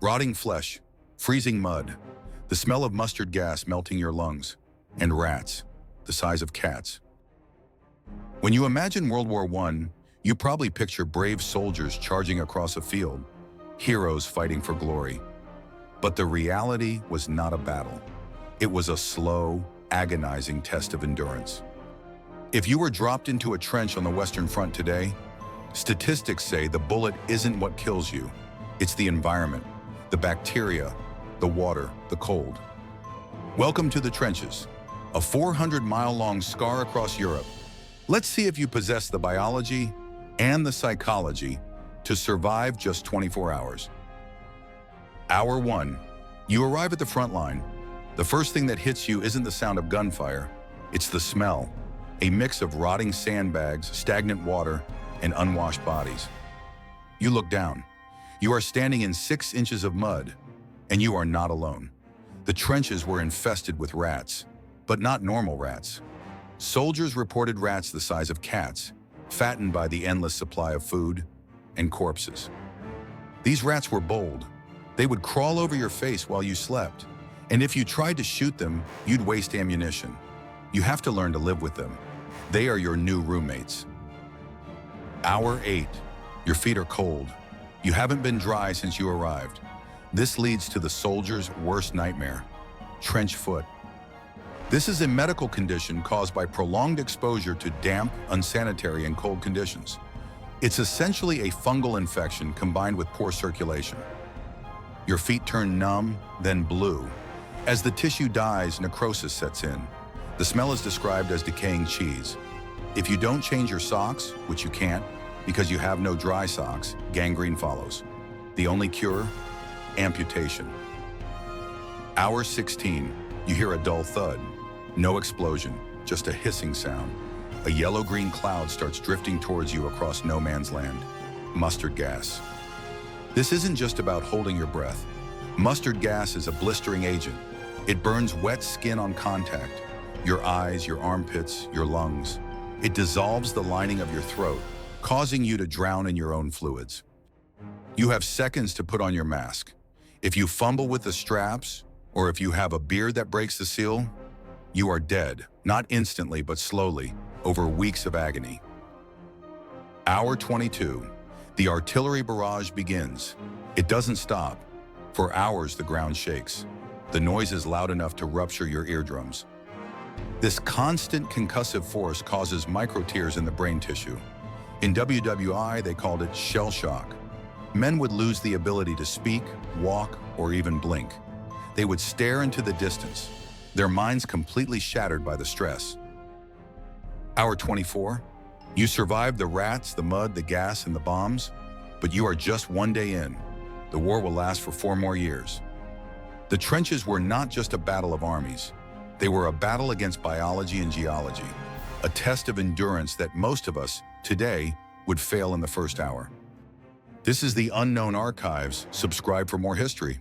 Rotting flesh, freezing mud, the smell of mustard gas melting your lungs, and rats, the size of cats. When you imagine World War I, you probably picture brave soldiers charging across a field, heroes fighting for glory. But the reality was not a battle. It was a slow, agonizing test of endurance. If you were dropped into a trench on the Western Front today, statistics say the bullet isn't what kills you. It's the environment, the bacteria, the water, the cold. Welcome to the trenches, a 400-mile-long scar across Europe. Let's see if you possess the biology and the psychology to survive just 24 hours. Hour 1. You arrive at the front line. The first thing that hits you isn't the sound of gunfire, it's the smell, a mix of rotting sandbags, stagnant water, and unwashed bodies. You look down. You are standing in 6 inches of mud, and you are not alone. The trenches were infested with rats, but not normal rats. Soldiers reported rats the size of cats, fattened by the endless supply of food and corpses. These rats were bold. They would crawl over your face while you slept, and if you tried to shoot them, you'd waste ammunition. You have to learn to live with them. They are your new roommates. Hour 8. Your feet are cold. You haven't been dry since you arrived. This leads to the soldier's worst nightmare, trench foot. This is a medical condition caused by prolonged exposure to damp, unsanitary, and cold conditions. It's essentially a fungal infection combined with poor circulation. Your feet turn numb, then blue. As the tissue dies, necrosis sets in. The smell is described as decaying cheese. If you don't change your socks, which you can't, because you have no dry socks, gangrene follows. The only cure? Amputation. Hour 16. You hear a dull thud. No explosion, just a hissing sound. A yellow-green cloud starts drifting towards you across no man's land. Mustard gas. This isn't just about holding your breath. Mustard gas is a blistering agent. It burns wet skin on contact. Your eyes, your armpits, your lungs. It dissolves the lining of your throat, causing you to drown in your own fluids. You have seconds to put on your mask. If you fumble with the straps, or if you have a beard that breaks the seal, you are dead, not instantly but slowly, over weeks of agony. Hour 22. The artillery barrage begins. It doesn't stop. For hours, the ground shakes. The noise is loud enough to rupture your eardrums. This constant concussive force causes microtears in the brain tissue. In WWI, they called it shell shock. Men would lose the ability to speak, walk, or even blink. They would stare into the distance, their minds completely shattered by the stress. Hour 24. You survived the rats, the mud, the gas, and the bombs, but you are just one day in. The war will last for 4 more years. The trenches were not just a battle of armies. They were a battle against biology and geology, a test of endurance that most of us, today, would fail in the first hour. This is the Unknown Archives. Subscribe for more history.